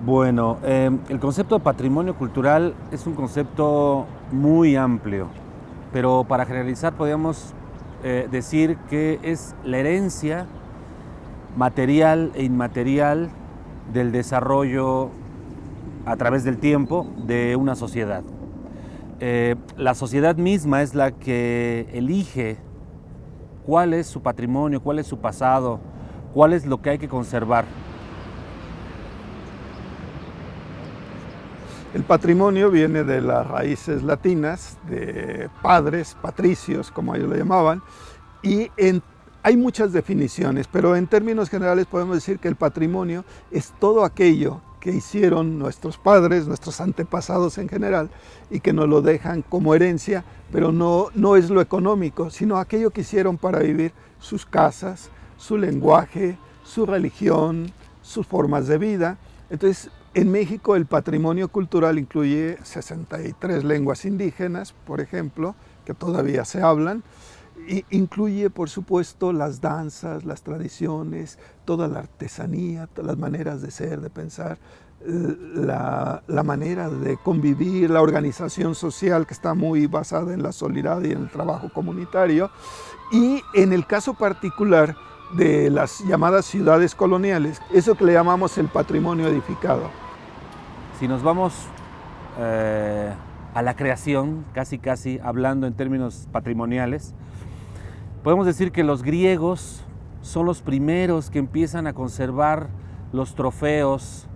Bueno, el concepto de patrimonio cultural es un concepto muy amplio, pero para generalizar podríamos decir que es la herencia material e inmaterial del desarrollo a través del tiempo de una sociedad. La sociedad misma es la que elige cuál es su patrimonio, cuál es su pasado, cuál es lo que hay que conservar. El patrimonio viene de las raíces latinas, de padres, patricios, como ellos lo llamaban, y hay muchas definiciones, pero en términos generales podemos decir que el patrimonio es todo aquello que hicieron nuestros padres, nuestros antepasados en general, y que nos lo dejan como herencia, pero no es lo económico, sino aquello que hicieron para vivir: sus casas, su lenguaje, su religión, sus formas de vida. Entonces, en México el patrimonio cultural incluye 63 lenguas indígenas, por ejemplo, que todavía se hablan. Incluye, por supuesto, las danzas, las tradiciones, toda la artesanía, todas las maneras de ser, de pensar, la manera de convivir, la organización social que está muy basada en la solidaridad y en el trabajo comunitario. Y en el caso particular de las llamadas ciudades coloniales, eso que le llamamos el patrimonio edificado. Si nos vamos a la creación, casi hablando en términos patrimoniales, podemos decir que los griegos son los primeros que empiezan a conservar los trofeos,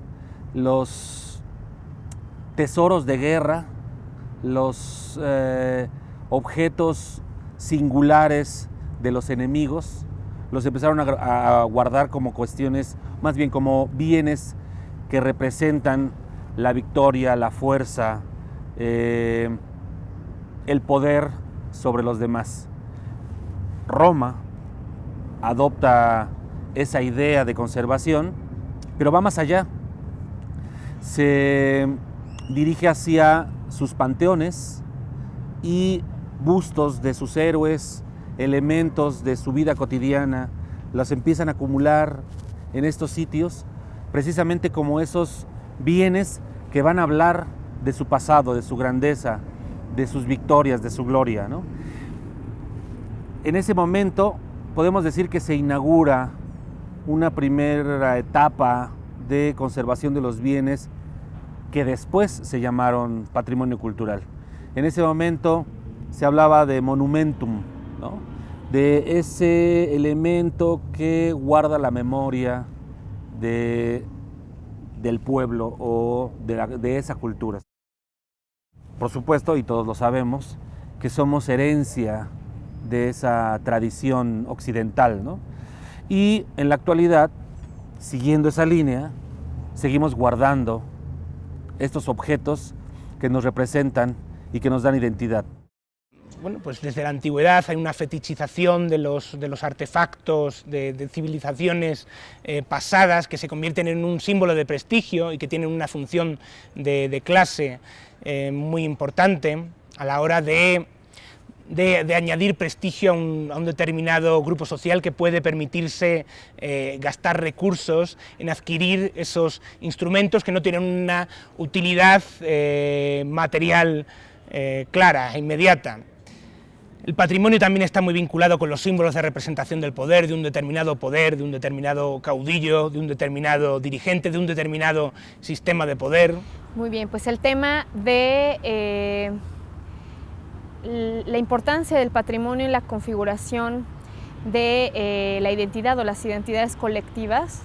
los tesoros de guerra, los objetos singulares de los enemigos. Los empezaron a guardar como cuestiones, más bien como bienes que representan la victoria, la fuerza, el poder sobre los demás. Roma adopta esa idea de conservación, pero va más allá. Se dirige hacia sus panteones y bustos de sus héroes, elementos de su vida cotidiana, los empiezan a acumular en estos sitios, precisamente como esos bienes que van a hablar de su pasado, de su grandeza, de sus victorias, de su gloria, ¿no? En ese momento podemos decir que se inaugura una primera etapa de conservación de los bienes que después se llamaron patrimonio cultural. En ese momento se hablaba de monumentum, ¿no? De ese elemento que guarda la memoria del pueblo o de esa cultura. Por supuesto, y todos lo sabemos, que somos herencia de esa tradición occidental, ¿no? Y en la actualidad, siguiendo esa línea, seguimos guardando estos objetos que nos representan y que nos dan identidad. Bueno, pues desde la antigüedad hay una fetichización de los artefactos de civilizaciones pasadas que se convierten en un símbolo de prestigio y que tienen una función de clase muy importante a la hora de añadir prestigio a un determinado grupo social que puede permitirse gastar recursos en adquirir esos instrumentos que no tienen una utilidad material clara e inmediata. El patrimonio también está muy vinculado con los símbolos de representación del poder, de un determinado caudillo, de un determinado dirigente, de un determinado sistema de poder. Muy bien, pues el tema de la importancia del patrimonio en la configuración de la identidad o las identidades colectivas,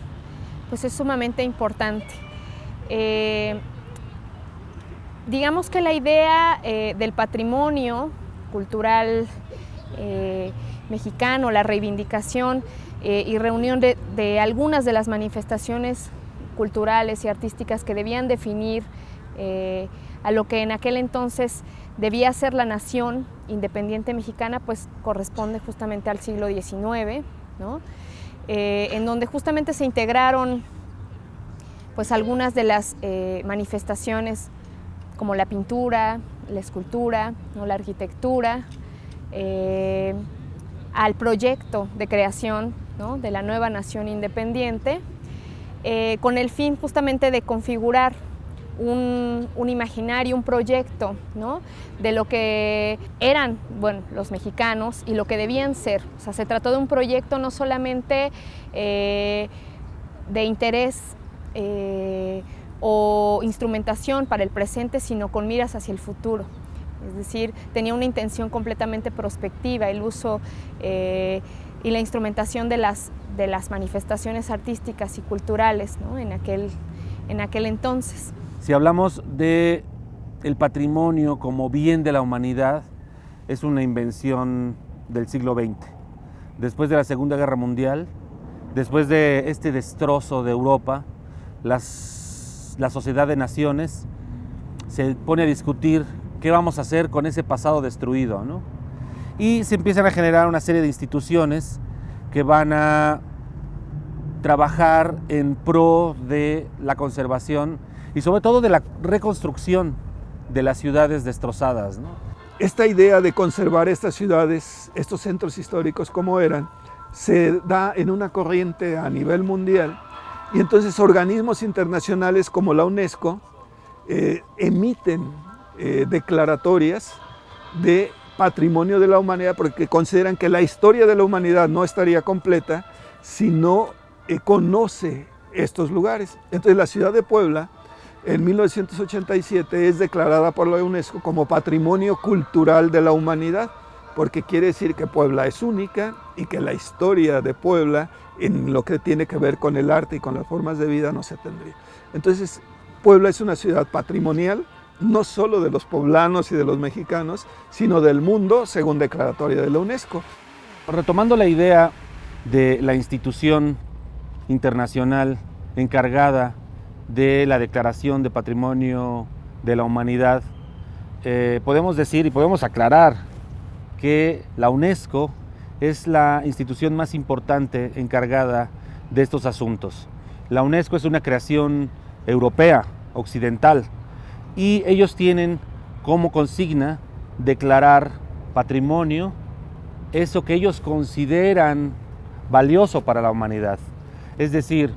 pues es sumamente importante. Digamos que la idea del patrimonio cultural mexicano, la reivindicación y reunión de algunas de las manifestaciones culturales y artísticas que debían definir a lo que en aquel entonces debía ser la nación independiente mexicana, pues corresponde justamente al siglo XIX, ¿no? En donde justamente se integraron pues algunas de las manifestaciones como la pintura, la escultura, ¿no? La arquitectura, al proyecto de creación, ¿no? De la nueva nación independiente. con el fin justamente de configurar un imaginario, un proyecto, ¿no?, de lo que eran, bueno, los mexicanos y lo que debían ser. O sea, se trató de un proyecto no solamente de interés o instrumentación para el presente, sino con miras hacia el futuro. Es decir, tenía una intención completamente prospectiva, el uso y la instrumentación de las manifestaciones artísticas y culturales, ¿no?, en aquel entonces. Si hablamos de el patrimonio como bien de la humanidad, es una invención del siglo XX. Después de la Segunda Guerra Mundial, después de este destrozo de Europa, la sociedad de naciones se pone a discutir qué vamos a hacer con ese pasado destruido, ¿no? Y se empiezan a generar una serie de instituciones que van a trabajar en pro de la conservación y sobre todo de la reconstrucción de las ciudades destrozadas, ¿no? Esta idea de conservar estas ciudades, estos centros históricos como eran, se da en una corriente a nivel mundial, y entonces organismos internacionales como la UNESCO emiten declaratorias de patrimonio de la humanidad, porque consideran que la historia de la humanidad no estaría completa si no conoce estos lugares. Entonces la ciudad de Puebla en 1987 es declarada por la UNESCO como Patrimonio Cultural de la Humanidad, porque quiere decir que Puebla es única y que la historia de Puebla en lo que tiene que ver con el arte y con las formas de vida no se tendría. Entonces Puebla es una ciudad patrimonial, no solo de los poblanos y de los mexicanos, sino del mundo, según declaratoria de la UNESCO. Retomando la idea de la institución internacional encargada de la Declaración de Patrimonio de la Humanidad, podemos decir y podemos aclarar que la UNESCO es la institución más importante encargada de estos asuntos. La UNESCO es una creación europea, occidental, y ellos tienen como consigna declarar patrimonio eso que ellos consideran valioso para la humanidad. Es decir,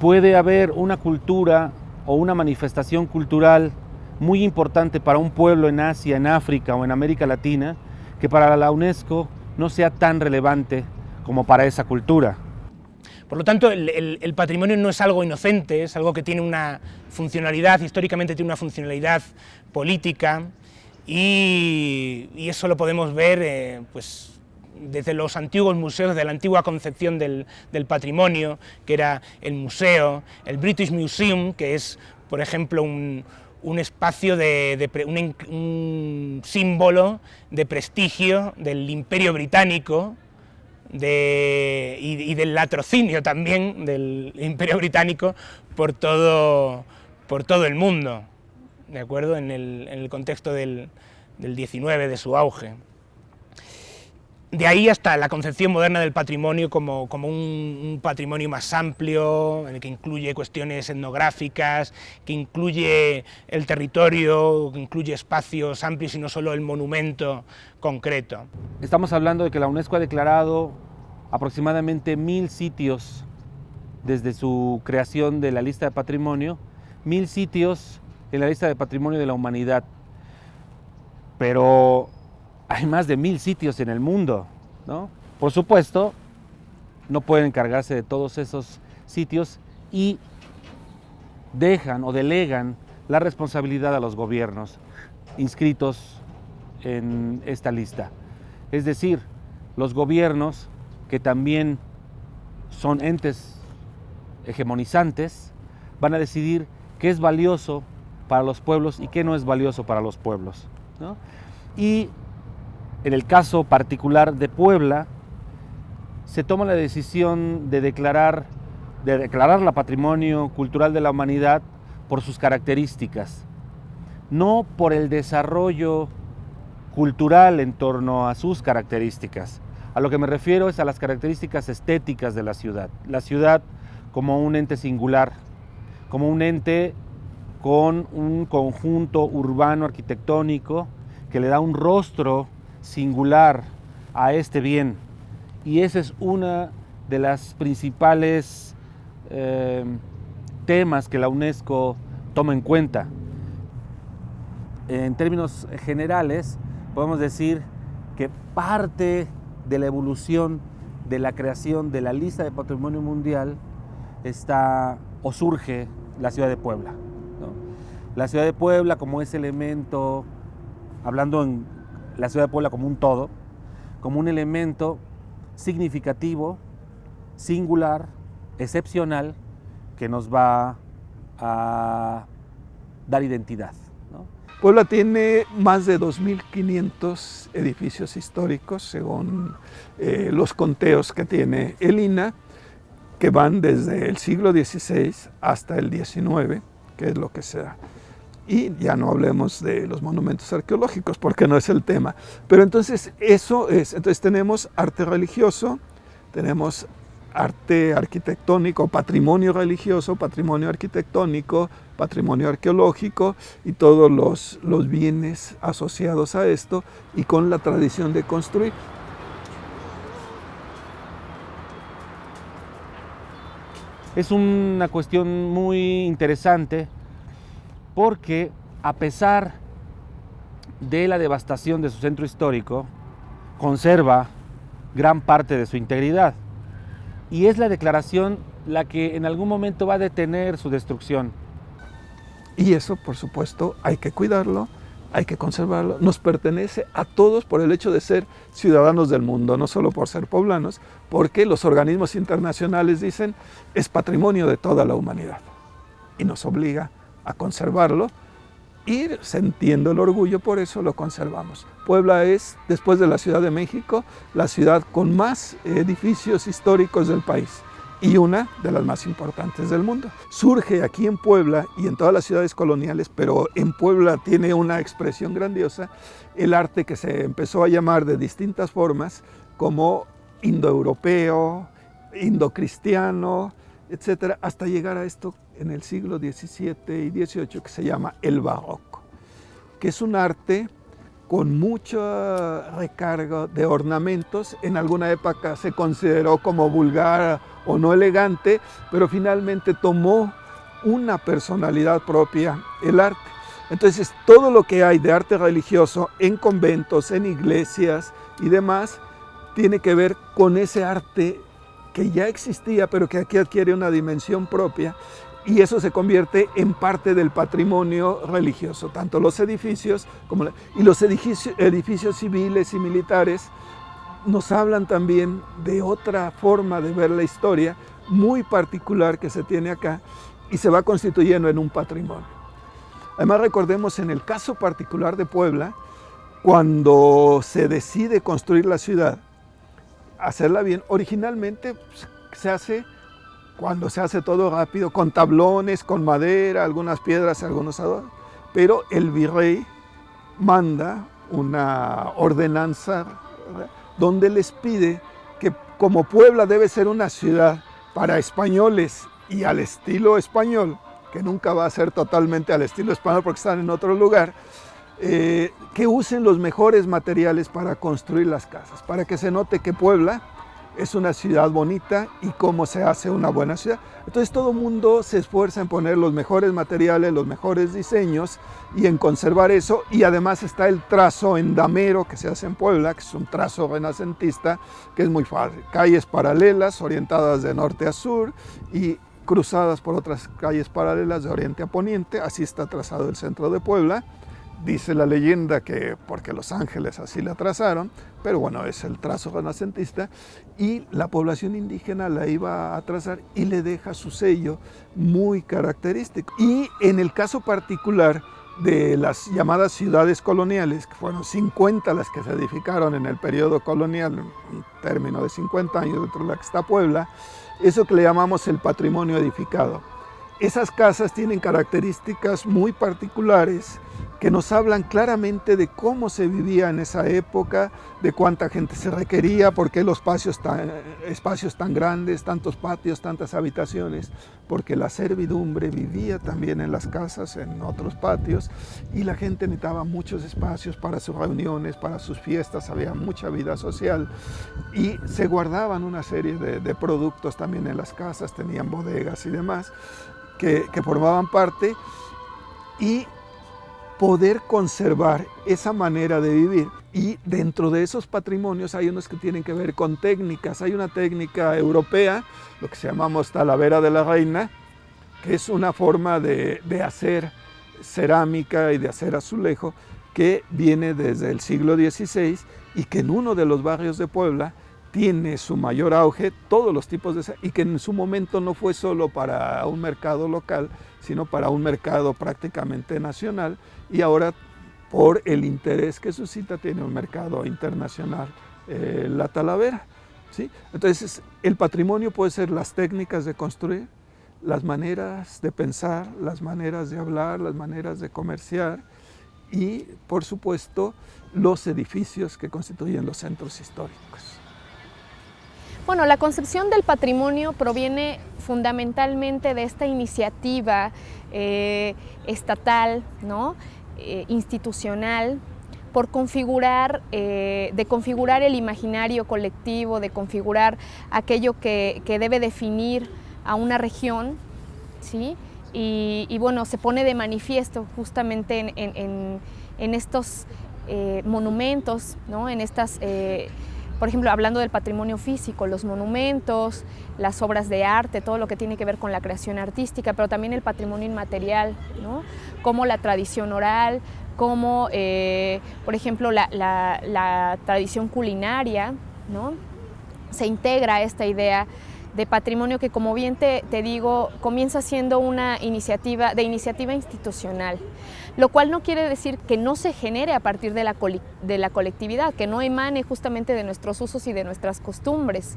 puede haber una cultura o una manifestación cultural muy importante para un pueblo en Asia, en África o en América Latina, que para la UNESCO no sea tan relevante como para esa cultura. Por lo tanto, el patrimonio no es algo inocente, es algo que tiene una funcionalidad, históricamente tiene una funcionalidad política, y eso lo podemos ver pues, desde los antiguos museos, desde la antigua concepción del patrimonio, que era el museo, el British Museum, que es, por ejemplo, un espacio, un símbolo de prestigio del Imperio Británico y del latrocinio también del Imperio Británico por todo el mundo, ¿de acuerdo? En el contexto del 19, de su auge. De ahí hasta la concepción moderna del patrimonio como un patrimonio más amplio, en el que incluye cuestiones etnográficas, que incluye el territorio, que incluye espacios amplios y no solo el monumento concreto. Estamos hablando de que la UNESCO ha declarado aproximadamente 1000 sitios desde su creación de la lista de patrimonio, 1000 sitios en la lista de patrimonio de la humanidad, pero hay más de 1000 sitios en el mundo, ¿no? Por supuesto, no pueden encargarse de todos esos sitios y dejan o delegan la responsabilidad a los gobiernos inscritos en esta lista. Es decir, los gobiernos, que también son entes hegemonizantes, van a decidir qué es valioso para los pueblos y qué no es valioso para los pueblos, ¿no? Y en el caso particular de Puebla, se toma la decisión de declarar la patrimonio cultural de la humanidad por sus características, no por el desarrollo cultural en torno a sus características. A lo que me refiero es a las características estéticas de la ciudad como un ente singular, como un ente con un conjunto urbano arquitectónico que le da un rostro singular a este bien, y esa es una de las principales temas que la UNESCO toma en cuenta. En términos generales, podemos decir que parte de la evolución de la creación de la lista de Patrimonio Mundial está o surge la ciudad de Puebla, ¿no? La ciudad de Puebla como ese elemento, hablando en la ciudad de Puebla como un todo, como un elemento significativo, singular, excepcional, que nos va a dar identidad, ¿no? Puebla tiene más de 2.500 edificios históricos, según los conteos que tiene el INAH, que van desde el siglo XVI hasta el XIX, que es lo que se da. Y ya no hablemos de los monumentos arqueológicos, porque no es el tema. Pero entonces eso es, entonces tenemos arte religioso, tenemos arte arquitectónico, patrimonio religioso, patrimonio arquitectónico, patrimonio arqueológico y todos los bienes asociados a esto y con la tradición de construir. Es una cuestión muy interesante porque a pesar de la devastación de su centro histórico, conserva gran parte de su integridad. Y es la declaración la que en algún momento va a detener su destrucción. Y eso, por supuesto, hay que cuidarlo, hay que conservarlo. Nos pertenece a todos por el hecho de ser ciudadanos del mundo, no solo por ser poblanos, porque los organismos internacionales dicen es patrimonio de toda la humanidad. Y nos obliga a conservarlo y sintiendo el orgullo, por eso lo conservamos. Puebla es, después de la Ciudad de México, la ciudad con más edificios históricos del país y una de las más importantes del mundo. Surge aquí en Puebla y en todas las ciudades coloniales, pero en Puebla tiene una expresión grandiosa, el arte que se empezó a llamar de distintas formas como indoeuropeo, indocristiano, etcétera, hasta llegar a esto en el siglo XVII y XVIII que se llama el barroco, que es un arte con mucho recargo de ornamentos. En alguna época se consideró como vulgar o no elegante, pero finalmente tomó una personalidad propia el arte. Entonces, todo lo que hay de arte religioso en conventos, en iglesias y demás, tiene que ver con ese arte que ya existía, pero que aquí adquiere una dimensión propia, y eso se convierte en parte del patrimonio religioso, tanto los edificios como y los edificios civiles y militares nos hablan también de otra forma de ver la historia muy particular que se tiene acá y se va constituyendo en un patrimonio. Además, recordemos en el caso particular de Puebla, cuando se decide construir la ciudad, hacerla bien, originalmente se hace cuando se hace todo rápido, con tablones, con madera, algunas piedras, algunos adornos, pero el virrey manda una ordenanza donde les pide que como Puebla debe ser una ciudad para españoles y al estilo español, que nunca va a ser totalmente al estilo español porque están en otro lugar, que usen los mejores materiales para construir las casas, para que se note que Puebla es una ciudad bonita y cómo se hace una buena ciudad. Entonces todo el mundo se esfuerza en poner los mejores materiales, los mejores diseños y en conservar eso. Y además está el trazo en damero que se hace en Puebla, que es un trazo renacentista, que es muy fácil. Calles paralelas orientadas de norte a sur y cruzadas por otras calles paralelas de oriente a poniente. Así está trazado el centro de Puebla. Dice la leyenda que porque los ángeles así la trazaron, pero bueno, es el trazo renacentista y la población indígena la iba a trazar y le deja su sello muy característico. Y en el caso particular de las llamadas ciudades coloniales, que fueron 50 las que se edificaron en el periodo colonial, un término de 50 años dentro de la que está Puebla, eso que le llamamos el patrimonio edificado. Esas casas tienen características muy particulares que nos hablan claramente de cómo se vivía en esa época, de cuánta gente se requería, por qué los espacios tan grandes, tantos patios, tantas habitaciones, porque la servidumbre vivía también en las casas, en otros patios, y la gente necesitaba muchos espacios para sus reuniones, para sus fiestas, había mucha vida social, y se guardaban una serie de productos también en las casas, tenían bodegas y demás. que formaban parte y poder conservar esa manera de vivir. Y dentro de esos patrimonios hay unos que tienen que ver con técnicas. Hay una técnica europea, lo que llamamos Talavera de la Reina, que es una forma de hacer cerámica y de hacer azulejo que viene desde el siglo XVI y que en uno de los barrios de Puebla tiene su mayor auge, todos los tipos de... y que en su momento no fue solo para un mercado local, sino para un mercado prácticamente nacional, y ahora por el interés que suscita tiene un mercado internacional, la Talavera, ¿sí? Entonces el patrimonio puede ser las técnicas de construir, las maneras de pensar, las maneras de hablar, las maneras de comerciar y por supuesto los edificios que constituyen los centros históricos. Bueno, la concepción del patrimonio proviene fundamentalmente de esta iniciativa estatal, ¿no? Institucional, por configurar, de configurar el imaginario colectivo, de configurar aquello que debe definir a una región, ¿sí? Y bueno, se pone de manifiesto justamente en estos monumentos, ¿no? En estas... por ejemplo, hablando del patrimonio físico, los monumentos, las obras de arte, todo lo que tiene que ver con la creación artística, pero también el patrimonio inmaterial, ¿no? Como la tradición oral, como, por ejemplo, la tradición culinaria, ¿no? Se integra a esta idea de patrimonio que, como bien te digo, comienza siendo una iniciativa institucional, lo cual no quiere decir que no se genere a partir de la colectividad, que no emane justamente de nuestros usos y de nuestras costumbres.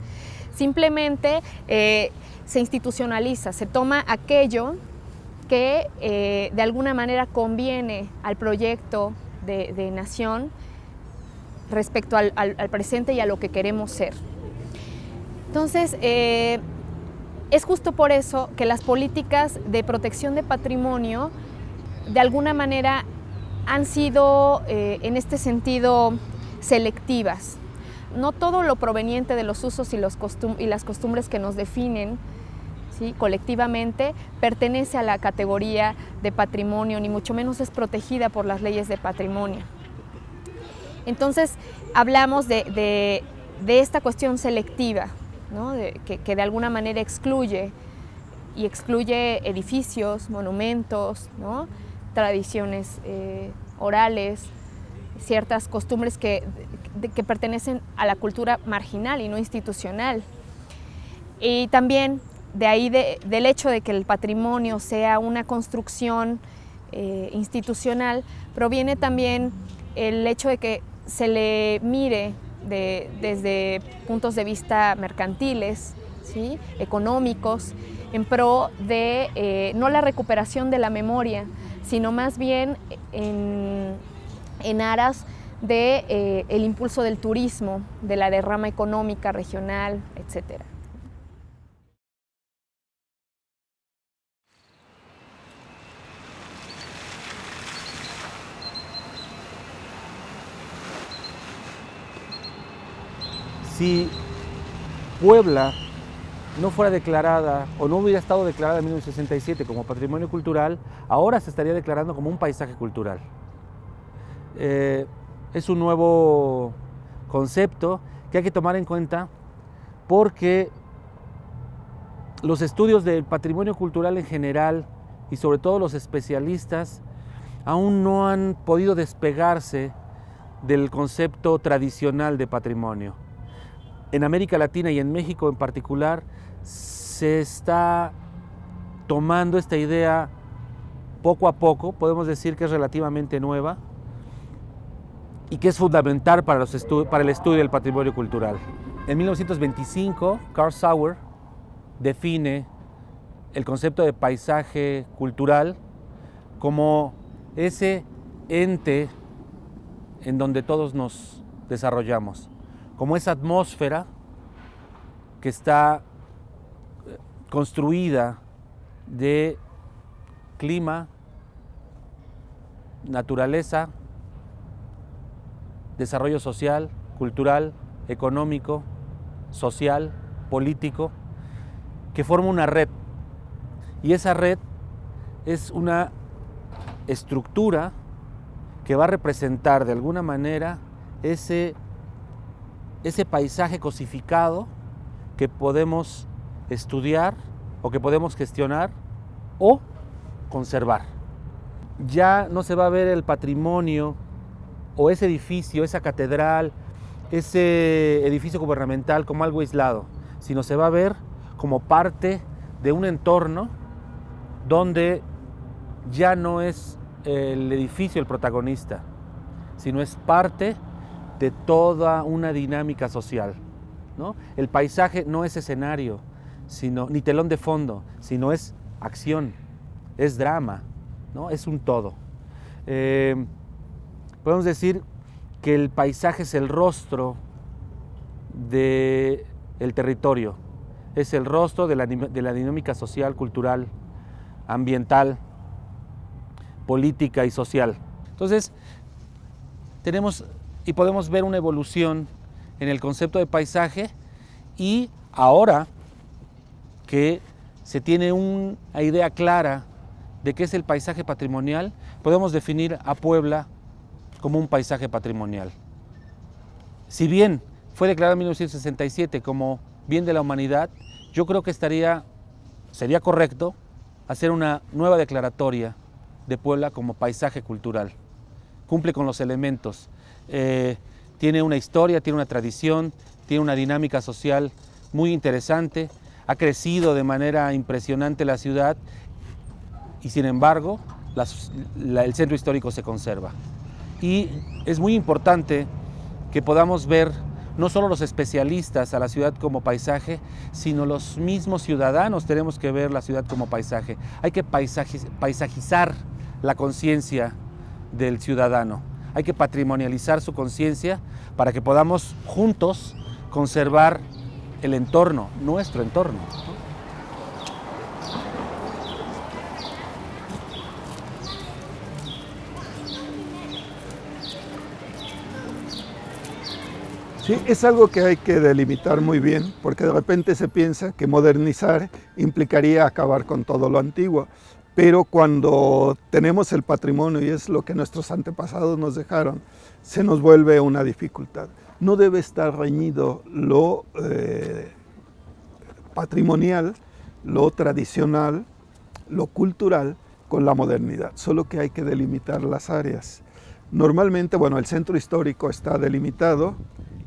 Simplemente se institucionaliza, se toma aquello que de alguna manera conviene al proyecto de nación respecto al presente y a lo que queremos ser. Entonces, es justo por eso que las políticas de protección de patrimonio de alguna manera han sido, en este sentido, selectivas. No todo lo proveniente de los usos y las costumbres que nos definen, ¿sí? Colectivamente, pertenece a la categoría de patrimonio, ni mucho menos es protegida por las leyes de patrimonio. Entonces, hablamos de esta cuestión selectiva, ¿no? Que de alguna manera excluye edificios, monumentos, ¿no? Tradiciones orales, ciertas costumbres que pertenecen a la cultura marginal y no institucional. Y también de ahí del hecho de que el patrimonio sea una construcción institucional, proviene también el hecho de que se le mire desde puntos de vista mercantiles, ¿sí? Económicos, en pro de no la recuperación de la memoria, sino más bien en aras de el impulso del turismo, de la derrama económica regional, etc. Si Puebla no fuera declarada o no hubiera estado declarada en 1967 como patrimonio cultural, ahora se estaría declarando como un paisaje cultural. Es un nuevo concepto que hay que tomar en cuenta porque los estudios del patrimonio cultural en general y sobre todo los especialistas aún no han podido despegarse del concepto tradicional de patrimonio. En América Latina y en México en particular se está tomando esta idea poco a poco, podemos decir que es relativamente nueva y que es fundamental para el estudio del patrimonio cultural. En 1925, Carl Sauer define el concepto de paisaje cultural como ese ente en donde todos nos desarrollamos, como esa atmósfera que está construida de clima, naturaleza, desarrollo social, cultural, económico, social, político, que forma una red. Y esa red es una estructura que va a representar de alguna manera ese paisaje cosificado que podemos estudiar o que podemos gestionar o conservar. Ya no se va a ver el patrimonio o ese edificio, esa catedral, ese edificio gubernamental como algo aislado, sino se va a ver como parte de un entorno donde ya no es el edificio el protagonista, sino es parte de toda una dinámica social, ¿no? El paisaje no es escenario, ni telón de fondo, sino es acción, es drama, ¿no? Es un todo. Podemos decir que el paisaje es el rostro del territorio, es el rostro de la dinámica social, cultural, ambiental, política y social. Entonces, tenemos y podemos ver una evolución en el concepto de paisaje, y ahora que se tiene una idea clara de qué es el paisaje patrimonial, podemos definir a Puebla como un paisaje patrimonial. Si bien fue declarado en 1967 como bien de la humanidad, yo creo que sería correcto hacer una nueva declaratoria de Puebla como paisaje cultural. Cumple con los elementos. Tiene una historia, tiene una tradición, tiene una dinámica social muy interesante, ha crecido de manera impresionante la ciudad y sin embargo el centro histórico se conserva. Y es muy importante que podamos ver no solo los especialistas a la ciudad como paisaje, sino los mismos ciudadanos tenemos que ver la ciudad como paisaje. Hay que paisajizar la conciencia del ciudadano. Hay que patrimonializar su conciencia para que podamos juntos conservar el entorno, nuestro entorno. Sí, es algo que hay que delimitar muy bien, porque de repente se piensa que modernizar implicaría acabar con todo lo antiguo. Pero cuando tenemos el patrimonio, y es lo que nuestros antepasados nos dejaron, se nos vuelve una dificultad. No debe estar reñido lo patrimonial, lo tradicional, lo cultural con la modernidad, solo que hay que delimitar las áreas. Normalmente, bueno, el centro histórico está delimitado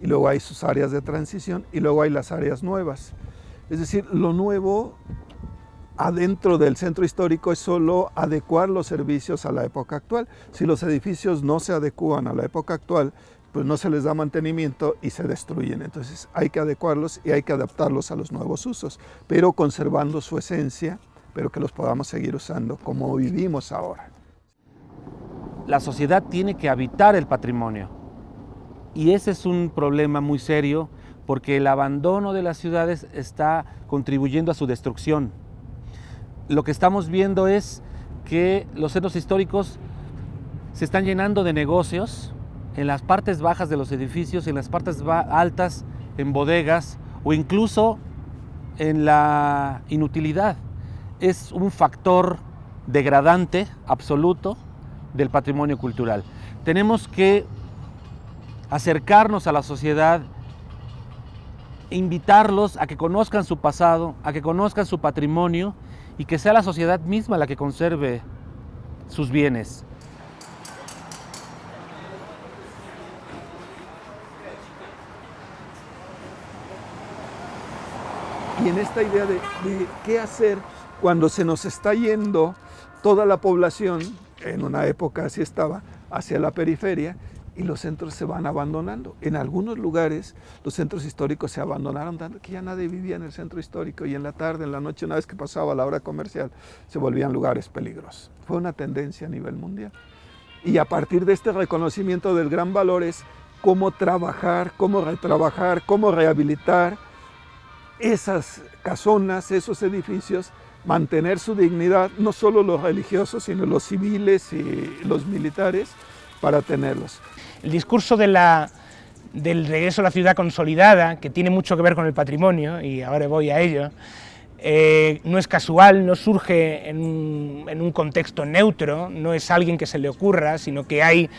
y luego hay sus áreas de transición y luego hay las áreas nuevas. Es decir, lo nuevo adentro del centro histórico es solo adecuar los servicios a la época actual. Si los edificios no se adecúan a la época actual, pues no se les da mantenimiento y se destruyen. Entonces hay que adecuarlos y hay que adaptarlos a los nuevos usos, pero conservando su esencia, pero que los podamos seguir usando como vivimos ahora. La sociedad tiene que habitar el patrimonio y ese es un problema muy serio porque el abandono de las ciudades está contribuyendo a su destrucción. Lo que estamos viendo es que los centros históricos se están llenando de negocios en las partes bajas de los edificios, en las partes altas, en bodegas o incluso en la inutilidad. Es un factor degradante absoluto del patrimonio cultural. Tenemos que acercarnos a la sociedad, invitarlos a que conozcan su pasado, a que conozcan su patrimonio y que sea la sociedad misma la que conserve sus bienes. Y en esta idea de qué hacer cuando se nos está yendo toda la población, en una época así estaba, hacia la periferia, y los centros se van abandonando. En algunos lugares los centros históricos se abandonaron tanto que ya nadie vivía en el centro histórico y en la tarde, en la noche, una vez que pasaba la hora comercial, se volvían lugares peligrosos. Fue una tendencia a nivel mundial. Y a partir de este reconocimiento del gran valor es cómo trabajar, cómo retrabajar, cómo rehabilitar esas casonas, esos edificios, mantener su dignidad, no solo los religiosos, sino los civiles y los militares, para tenerlos. El discurso del regreso a la ciudad consolidada, que tiene mucho que ver con el patrimonio, y ahora voy a ello, no es casual, no surge en un contexto neutro, no es alguien que se le ocurra, sino que hay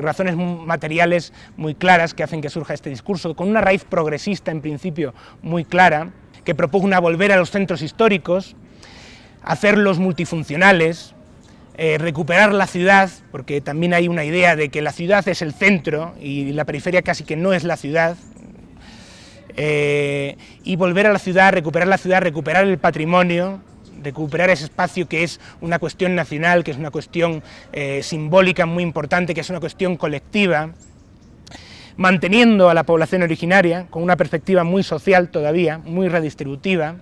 razones materiales muy claras que hacen que surja este discurso, con una raíz progresista en principio muy clara, que propugna volver a los centros históricos, hacerlos multifuncionales, recuperar la ciudad, porque también hay una idea de que la ciudad es el centro y la periferia casi que no es la ciudad, y volver a la ciudad, recuperar el patrimonio, recuperar ese espacio que es una cuestión nacional, que es una cuestión simbólica muy importante, que es una cuestión colectiva, manteniendo a la población originaria con una perspectiva muy social todavía, muy redistributiva,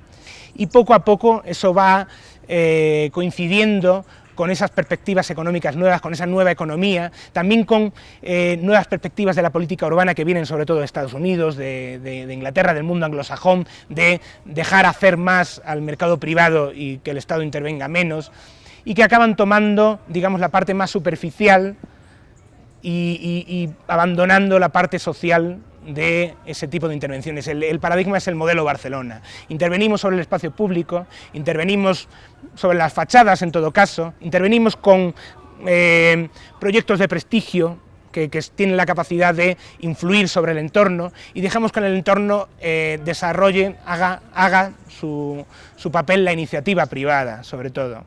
y poco a poco eso va coincidiendo con esas perspectivas económicas nuevas, con esa nueva economía, también con nuevas perspectivas de la política urbana que vienen sobre todo de Estados Unidos, de Inglaterra, del mundo anglosajón, de dejar hacer más al mercado privado y que el Estado intervenga menos, y que acaban tomando, digamos, la parte más superficial y abandonando la parte social de ese tipo de intervenciones. El paradigma es el modelo Barcelona. Intervenimos sobre el espacio público, intervenimos sobre las fachadas en todo caso, intervenimos con proyectos de prestigio que tienen la capacidad de influir sobre el entorno y dejamos que el entorno desarrolle, haga su papel la iniciativa privada, sobre todo.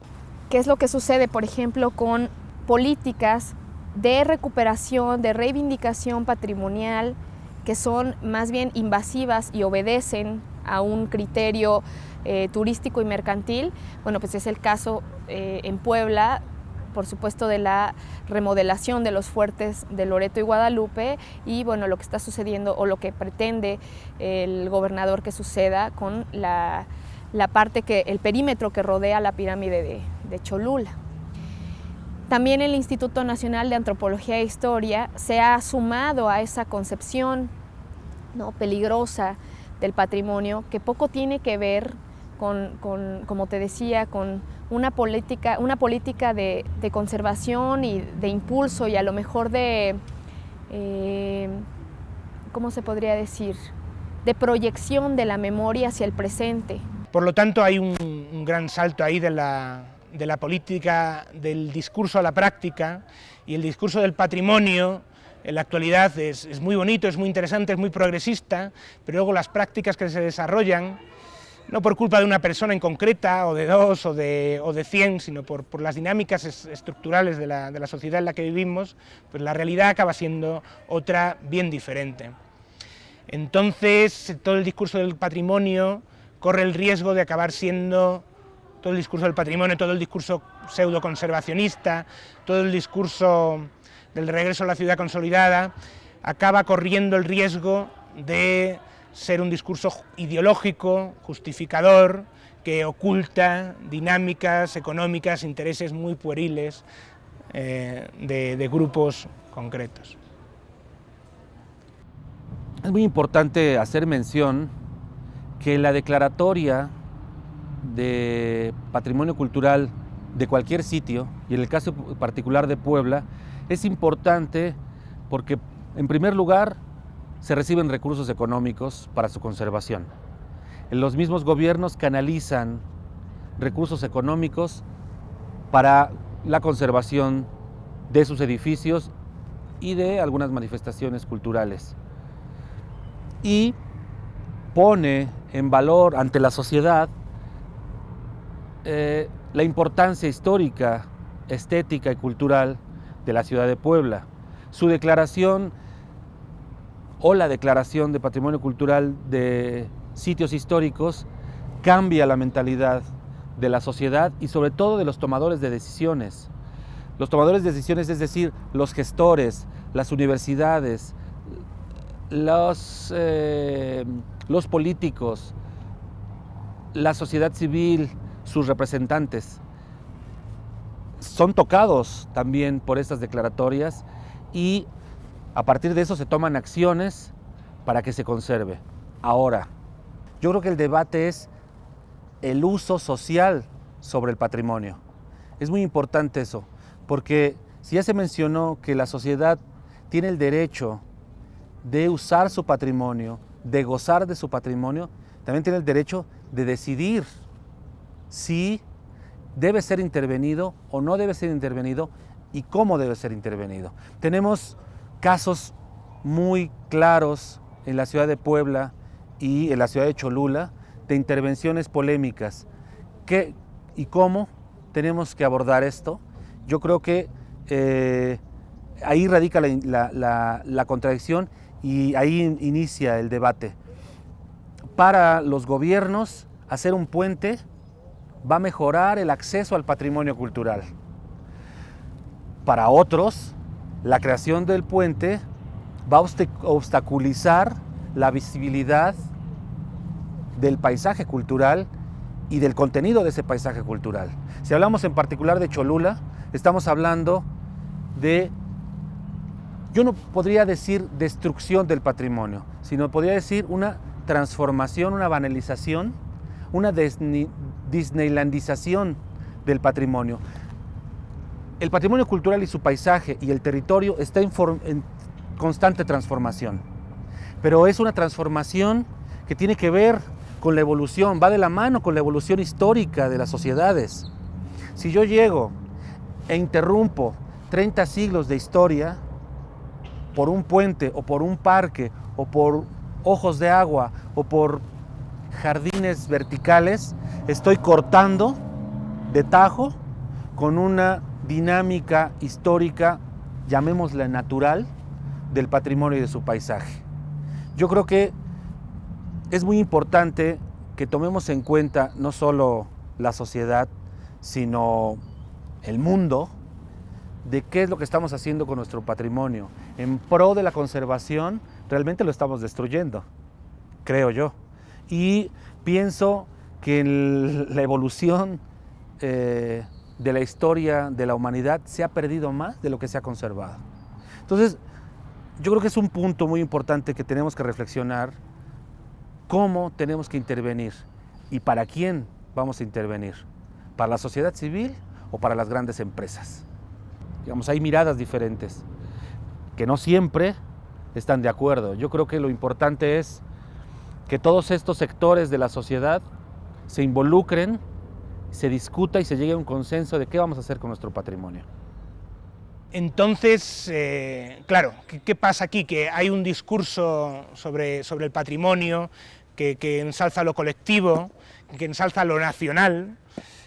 ¿Qué es lo que sucede, por ejemplo, con políticas de recuperación, de reivindicación patrimonial, que son más bien invasivas y obedecen a un criterio turístico y mercantil? Bueno, pues es el caso en Puebla, por supuesto, de la remodelación de los fuertes de Loreto y Guadalupe, y bueno, lo que está sucediendo o lo que pretende el gobernador que suceda con la parte el perímetro que rodea la pirámide de Cholula. También el Instituto Nacional de Antropología e Historia se ha sumado a esa concepción, ¿no?, peligrosa del patrimonio, que poco tiene que ver con, como te decía, con una política de conservación y de impulso y a lo mejor de, ¿cómo se podría decir?, de proyección de la memoria hacia el presente. Por lo tanto, hay un gran salto ahí de la política, del discurso a la práctica, y el discurso del patrimonio en la actualidad es muy bonito, es muy interesante, es muy progresista, pero luego las prácticas que se desarrollan, no por culpa de una persona en concreta, o de dos, o de 100, sino por las dinámicas estructurales de la sociedad en la que vivimos, pues la realidad acaba siendo otra bien diferente. Entonces, todo el discurso del patrimonio corre el riesgo de acabar siendo, todo el discurso del patrimonio, todo el discurso pseudo-conservacionista, todo el discurso del regreso a la ciudad consolidada, acaba corriendo el riesgo de ser un discurso ideológico, justificador, que oculta dinámicas económicas, intereses muy pueriles de grupos concretos. Es muy importante hacer mención que la declaratoria de patrimonio cultural de cualquier sitio, y en el caso particular de Puebla, es importante porque, en primer lugar, se reciben recursos económicos para su conservación. Los mismos gobiernos canalizan recursos económicos para la conservación de sus edificios y de algunas manifestaciones culturales. Y pone en valor ante la sociedad la importancia histórica, estética y cultural de la ciudad de Puebla. Su declaración o la declaración de patrimonio cultural de sitios históricos cambia la mentalidad de la sociedad y sobre todo de los tomadores de decisiones. Los tomadores de decisiones, es decir, los gestores, las universidades, los políticos, la sociedad civil, sus representantes, son tocados también por estas declaratorias y a partir de eso se toman acciones para que se conserve. Ahora, yo creo que el debate es el uso social sobre el patrimonio. Es muy importante eso, porque si ya se mencionó que la sociedad tiene el derecho de usar su patrimonio, de gozar de su patrimonio, también tiene el derecho de decidir si debe ser intervenido o no debe ser intervenido y cómo debe ser intervenido. Tenemos casos muy claros en la ciudad de Puebla y en la ciudad de Cholula de intervenciones polémicas. ¿Qué y cómo tenemos que abordar esto? Yo creo que ahí radica la contradicción y ahí inicia el debate. Para los gobiernos, hacer un puente va a mejorar el acceso al patrimonio cultural. Para otros, la creación del puente va a obstaculizar la visibilidad del paisaje cultural y del contenido de ese paisaje cultural. Si hablamos en particular de Cholula, estamos hablando de, yo no podría decir destrucción del patrimonio, sino podría decir una transformación, una banalización, una disneylandización del patrimonio. El patrimonio cultural y su paisaje y el territorio está en constante transformación, pero es una transformación que tiene que ver con la evolución, va de la mano con la evolución histórica de las sociedades. Si yo llego e interrumpo 30 siglos de historia por un puente o por un parque o por ojos de agua o por jardines verticales, estoy cortando de tajo con una dinámica histórica, llamémosla natural, del patrimonio y de su paisaje. Yo creo que es muy importante que tomemos en cuenta no solo la sociedad, sino el mundo, de qué es lo que estamos haciendo con nuestro patrimonio. En pro de la conservación, realmente lo estamos destruyendo, creo yo. Y pienso que en la evolución de la historia de la humanidad se ha perdido más de lo que se ha conservado. Entonces, yo creo que es un punto muy importante que tenemos que reflexionar, cómo tenemos que intervenir y para quién vamos a intervenir, para la sociedad civil o para las grandes empresas. Digamos, hay miradas diferentes que no siempre están de acuerdo. Yo creo que lo importante es que todos estos sectores de la sociedad se involucren, se discuta y se llegue a un consenso de qué vamos a hacer con nuestro patrimonio. Entonces, claro, ¿qué pasa aquí? Que hay un discurso sobre el patrimonio que ensalza lo colectivo, que ensalza lo nacional,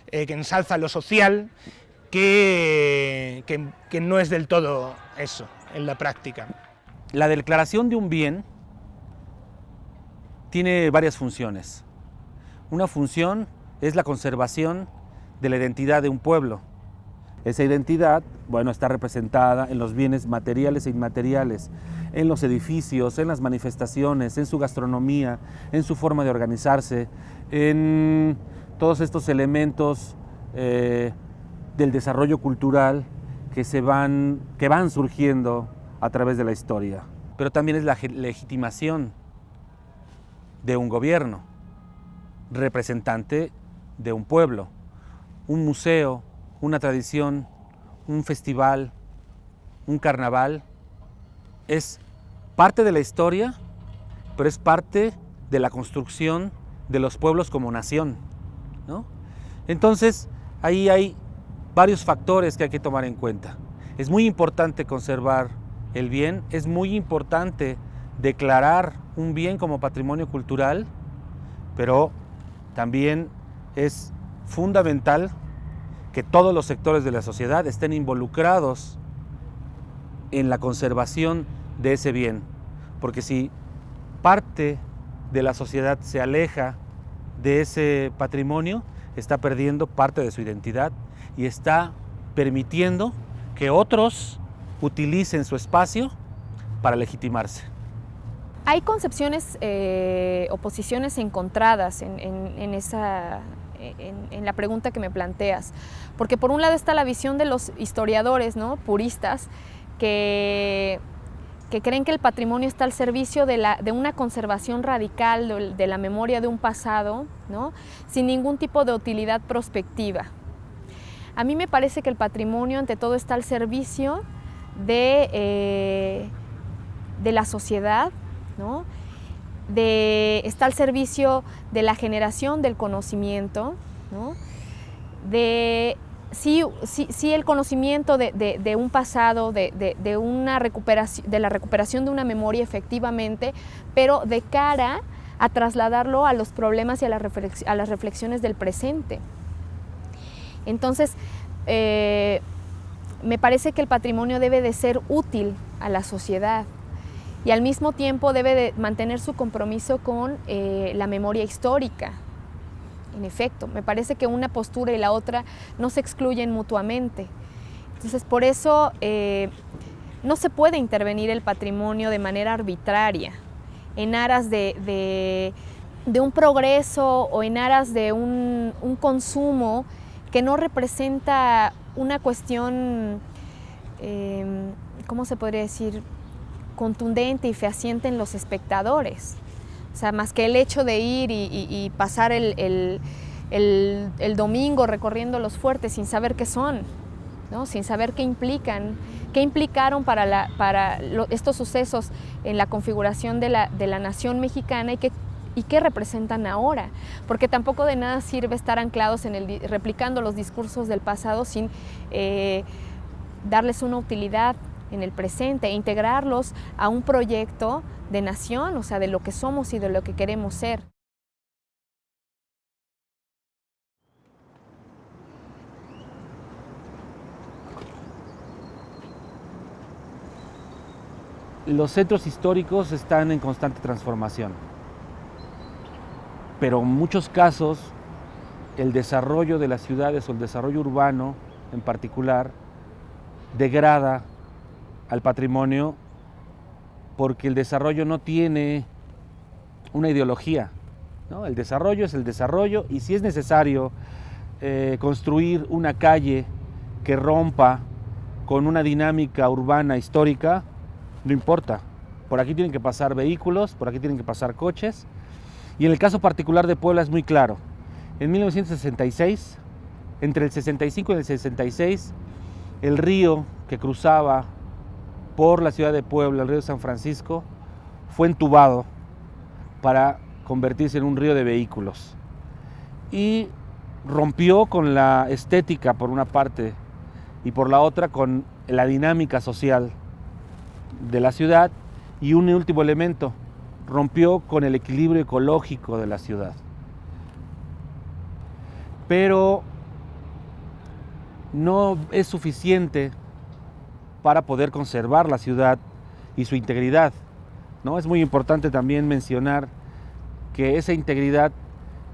que ensalza lo social, que no es del todo eso en la práctica. La declaración de un bien tiene varias funciones. Una función es la conservación de la identidad de un pueblo. Esa identidad, bueno, está representada en los bienes materiales e inmateriales, en los edificios, en las manifestaciones, en su gastronomía, en su forma de organizarse, en todos estos elementos del desarrollo cultural que van surgiendo a través de la historia. Pero también es la legitimación de un gobierno, representante de un pueblo, un museo, una tradición, un festival, un carnaval, es parte de la historia, pero es parte de la construcción de los pueblos como nación, ¿no? Entonces, ahí hay varios factores que hay que tomar en cuenta. Es muy importante conservar el bien, es muy importante declarar un bien como patrimonio cultural, pero también es fundamental que todos los sectores de la sociedad estén involucrados en la conservación de ese bien, porque si parte de la sociedad se aleja de ese patrimonio, está perdiendo parte de su identidad y está permitiendo que otros utilicen su espacio para legitimarse. Hay concepciones o posiciones encontradas en la pregunta que me planteas, porque por un lado está la visión de los historiadores, ¿no?, puristas, que creen que el patrimonio está al servicio de una conservación radical de la memoria de un pasado, ¿no?, sin ningún tipo de utilidad prospectiva. A mí me parece que el patrimonio ante todo está al servicio de la sociedad, ¿no?, está al servicio de la generación del conocimiento, ¿no?, sí el conocimiento de un pasado, de la recuperación de una memoria efectivamente, pero de cara a trasladarlo a los problemas y a las reflexiones del presente. Entonces, me parece que el patrimonio debe de ser útil a la sociedad y al mismo tiempo debe de mantener su compromiso con la memoria histórica. En efecto, me parece que una postura y la otra no se excluyen mutuamente. Entonces, por eso no se puede intervenir el patrimonio de manera arbitraria, en aras de un progreso o en aras de un consumo que no representa una cuestión, ¿cómo se podría decir?, contundente y fehaciente en los espectadores. O sea, más que el hecho de ir y pasar el domingo recorriendo los fuertes sin saber qué son, ¿no? Sin saber qué implicaron para estos sucesos en la configuración de la nación mexicana y qué representan ahora. Porque tampoco de nada sirve estar anclados replicando los discursos del pasado sin darles una utilidad en el presente e integrarlos a un proyecto de nación, o sea, de lo que somos y de lo que queremos ser. Los centros históricos están en constante transformación, pero en muchos casos el desarrollo de las ciudades o el desarrollo urbano en particular degrada al patrimonio porque el desarrollo no tiene una ideología, ¿no? El desarrollo es el desarrollo y si es necesario construir una calle que rompa con una dinámica urbana histórica, no importa. Por aquí tienen que pasar vehículos, por aquí tienen que pasar coches. Y en el caso particular de Puebla es muy claro. En 1966, entre el 65 y el 66, el río que cruzaba por la ciudad de Puebla, el río San Francisco, fue entubado para convertirse en un río de vehículos. Y rompió con la estética por una parte y por la otra con la dinámica social de la ciudad y un último elemento, rompió con el equilibrio ecológico de la ciudad. Pero no es suficiente para poder conservar la ciudad y su integridad, ¿no? Es muy importante también mencionar que esa integridad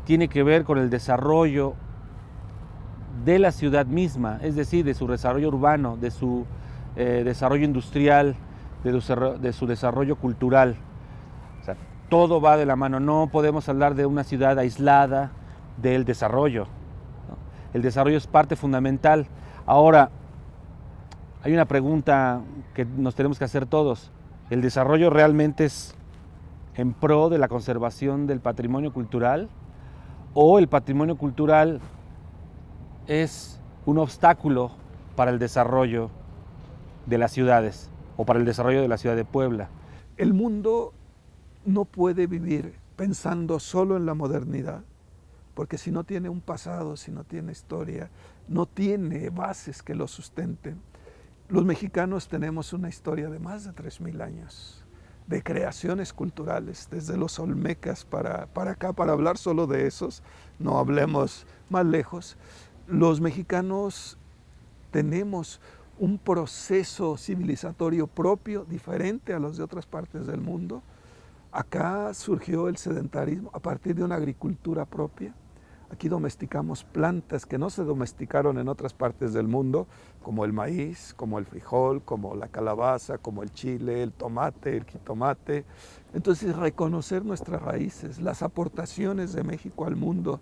tiene que ver con el desarrollo de la ciudad misma, es decir, de su desarrollo urbano, de su desarrollo industrial, de su desarrollo cultural. O sea, todo va de la mano, no podemos hablar de una ciudad aislada del desarrollo, ¿no? El desarrollo es parte fundamental. Ahora, hay una pregunta que nos tenemos que hacer todos. ¿El desarrollo realmente es en pro de la conservación del patrimonio cultural? ¿O el patrimonio cultural es un obstáculo para el desarrollo de las ciudades o para el desarrollo de la ciudad de Puebla? El mundo no puede vivir pensando solo en la modernidad, porque si no tiene un pasado, si no tiene historia, no tiene bases que lo sustenten. Los mexicanos tenemos una historia de más de 3,000 años, de creaciones culturales, desde los olmecas para acá, para hablar solo de esos, no hablemos más lejos. Los mexicanos tenemos un proceso civilizatorio propio, diferente a los de otras partes del mundo. Acá surgió el sedentarismo a partir de una agricultura propia. Aquí domesticamos plantas que no se domesticaron en otras partes del mundo, como el maíz, como el frijol, como la calabaza, como el chile, el tomate, el jitomate. Entonces, reconocer nuestras raíces, las aportaciones de México al mundo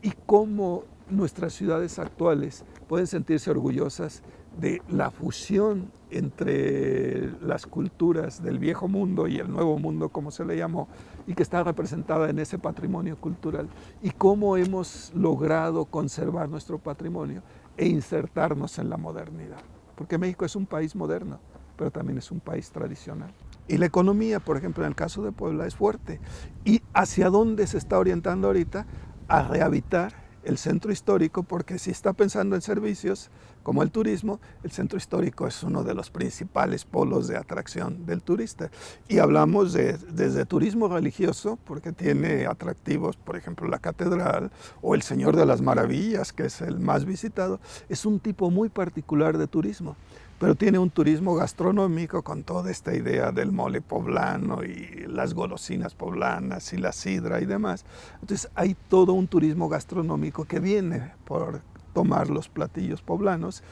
y cómo nuestras ciudades actuales pueden sentirse orgullosas de la fusión entre las culturas del viejo mundo y el nuevo mundo, como se le llamó, y que está representada en ese patrimonio cultural, y cómo hemos logrado conservar nuestro patrimonio e insertarnos en la modernidad. Porque México es un país moderno, pero también es un país tradicional. Y la economía, por ejemplo, en el caso de Puebla, es fuerte. ¿Y hacia dónde se está orientando ahorita? A rehabilitar el centro histórico, porque si está pensando en servicios como el turismo, el centro histórico es uno de los principales polos de atracción del turista. Y hablamos desde turismo religioso, porque tiene atractivos, por ejemplo, la catedral o el Señor de las Maravillas, que es el más visitado. Es un tipo muy particular de turismo, pero tiene un turismo gastronómico con toda esta idea del mole poblano y las golosinas poblanas y la sidra y demás. Entonces hay todo un turismo gastronómico que viene por tomar los platillos poblanos,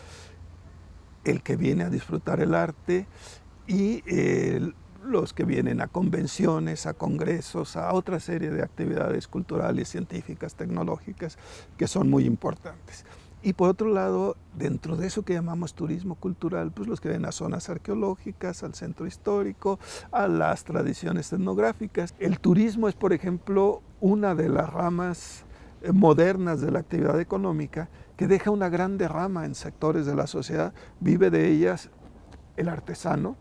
el que viene a disfrutar el arte y los que vienen a convenciones, a congresos, a otra serie de actividades culturales, científicas, tecnológicas, que son muy importantes. Y por otro lado, dentro de eso que llamamos turismo cultural, pues los que ven a zonas arqueológicas, al centro histórico, a las tradiciones etnográficas. El turismo es, por ejemplo, una de las ramas modernas de la actividad económica que deja una gran derrama en sectores de la sociedad. Vive de ellas el artesano,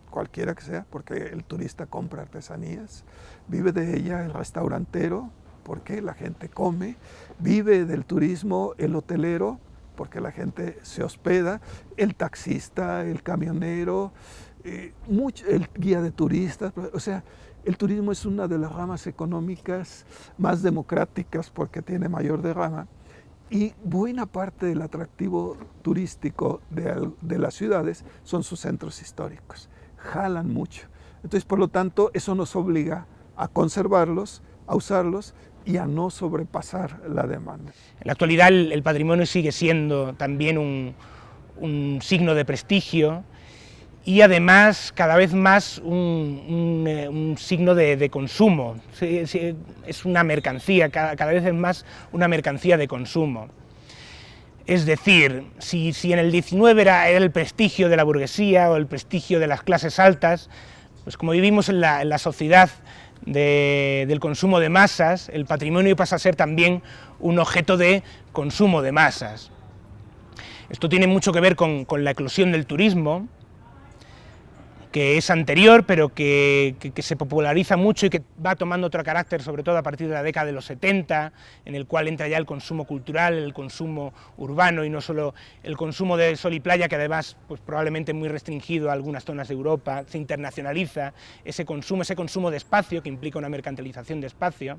cualquiera que sea, porque el turista compra artesanías. Vive de ella el restaurantero, porque la gente come. Vive del turismo el hotelero, porque la gente se hospeda. El taxista, el camionero, el guía de turistas. O sea, el turismo es una de las ramas económicas más democráticas porque tiene mayor derrama. Y buena parte del atractivo turístico de las ciudades son sus centros históricos. Jalan mucho. Entonces, por lo tanto, eso nos obliga a conservarlos, a usarlos y a no sobrepasar la demanda. En la actualidad el patrimonio sigue siendo también un signo de prestigio y además cada vez más un signo de consumo. Es una mercancía, cada vez es más una mercancía de consumo. Es decir, si en el 19 era el prestigio de la burguesía o el prestigio de las clases altas, pues como vivimos en la sociedad del consumo de masas, el patrimonio pasa a ser también un objeto de consumo de masas. Esto tiene mucho que ver con la eclosión del turismo, que es anterior, pero que se populariza mucho y que va tomando otro carácter, sobre todo a partir de la década de los 70, en el cual entra ya el consumo cultural, el consumo urbano y no solo el consumo de sol y playa, que además pues probablemente muy restringido a algunas zonas de Europa, se internacionaliza ese consumo de espacio, que implica una mercantilización de espacio,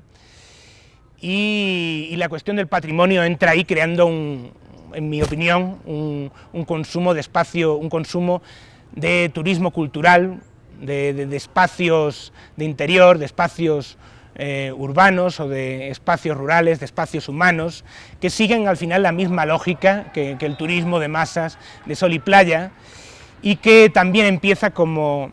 y la cuestión del patrimonio entra ahí creando, en mi opinión, un consumo de espacio, un consumo de turismo cultural, de espacios de interior, de espacios urbanos o de espacios rurales, de espacios humanos, que siguen al final la misma lógica que el turismo de masas, de sol y playa, y que también empieza como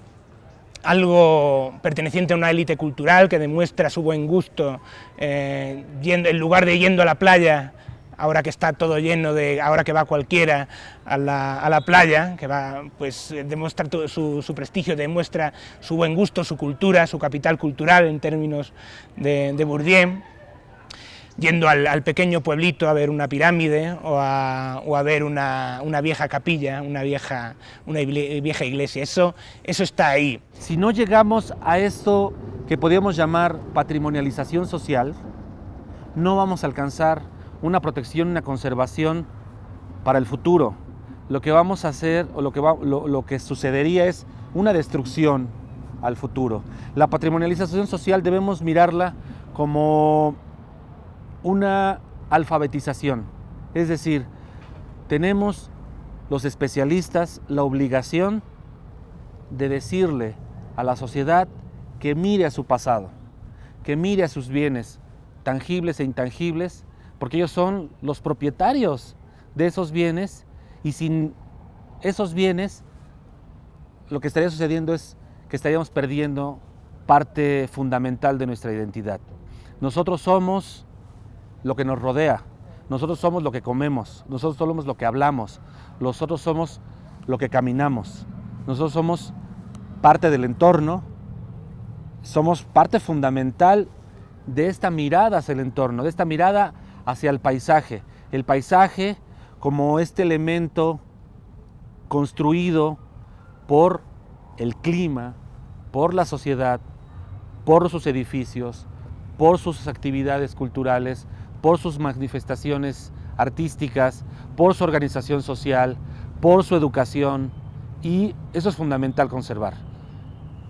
algo perteneciente a una élite cultural que demuestra su buen gusto, en lugar de yendo a la playa, ahora que está todo lleno ahora que va cualquiera a la playa, que va, pues demuestra todo su prestigio, demuestra su buen gusto, su cultura, su capital cultural en términos de Bourdieu, yendo al pequeño pueblito a ver una pirámide o a ver una vieja capilla, una vieja iglesia. Eso está ahí. Si no llegamos a esto que podríamos llamar patrimonialización social, no vamos a alcanzar una protección, una conservación para el futuro. Lo que vamos a hacer, o lo que sucedería es una destrucción al futuro. La patrimonialización social debemos mirarla como una alfabetización. Es decir, tenemos los especialistas la obligación de decirle a la sociedad que mire a su pasado, que mire a sus bienes tangibles e intangibles, porque ellos son los propietarios de esos bienes, y sin esos bienes lo que estaría sucediendo es que estaríamos perdiendo parte fundamental de nuestra identidad. Nosotros somos lo que nos rodea, nosotros somos lo que comemos, nosotros somos lo que hablamos, nosotros somos lo que caminamos, nosotros somos parte del entorno, somos parte fundamental de esta mirada hacia el entorno, de esta mirada hacia el paisaje como este elemento construido por el clima, por la sociedad, por sus edificios, por sus actividades culturales, por sus manifestaciones artísticas, por su organización social, por su educación, y eso es fundamental conservar.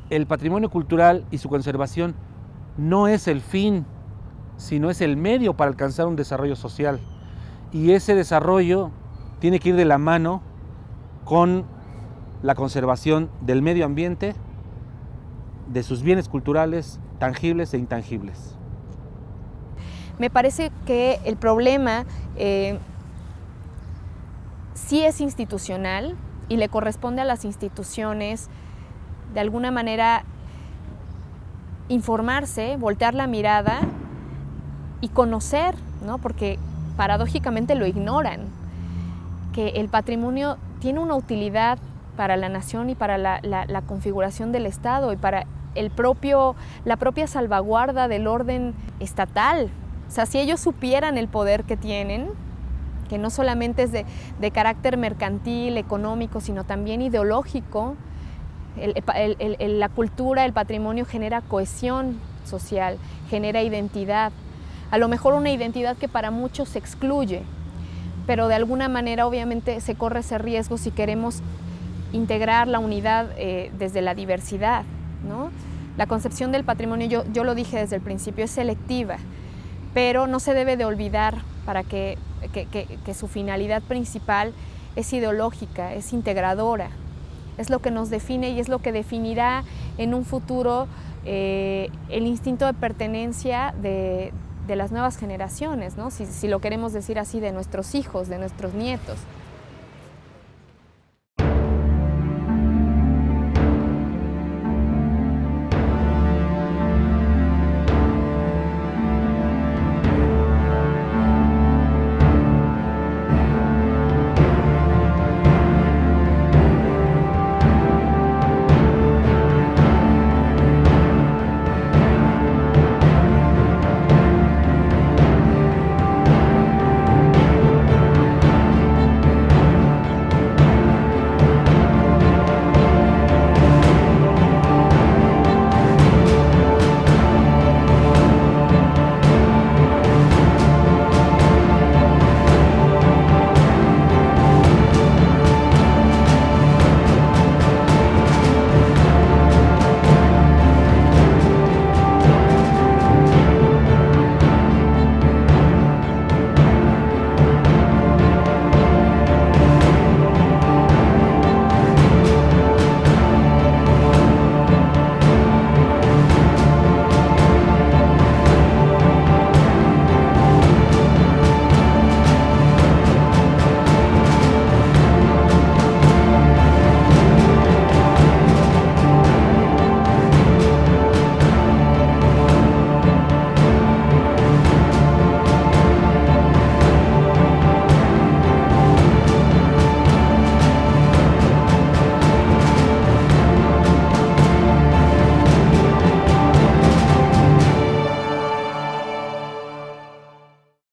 El patrimonio cultural y su conservación no es el fin, sino es el medio para alcanzar un desarrollo social. Y ese desarrollo tiene que ir de la mano con la conservación del medio ambiente, de sus bienes culturales, tangibles e intangibles. Me parece que el problema sí es institucional y le corresponde a las instituciones de alguna manera informarse, voltear la mirada y conocer, ¿no? Porque paradójicamente lo ignoran, que el patrimonio tiene una utilidad para la nación y para la configuración del Estado y para la propia salvaguarda del orden estatal. O sea, si ellos supieran el poder que tienen, que no solamente es de carácter mercantil, económico, sino también ideológico, la cultura, el patrimonio genera cohesión social, genera identidad. A lo mejor una identidad que para muchos se excluye, pero de alguna manera obviamente se corre ese riesgo si queremos integrar la unidad desde la diversidad, ¿no? La concepción del patrimonio, yo lo dije desde el principio, es selectiva, pero no se debe de olvidar para que su finalidad principal es ideológica, es integradora, es lo que nos define y es lo que definirá en un futuro el instinto de pertenencia de las nuevas generaciones, ¿no? Si lo queremos decir así, de nuestros hijos, de nuestros nietos.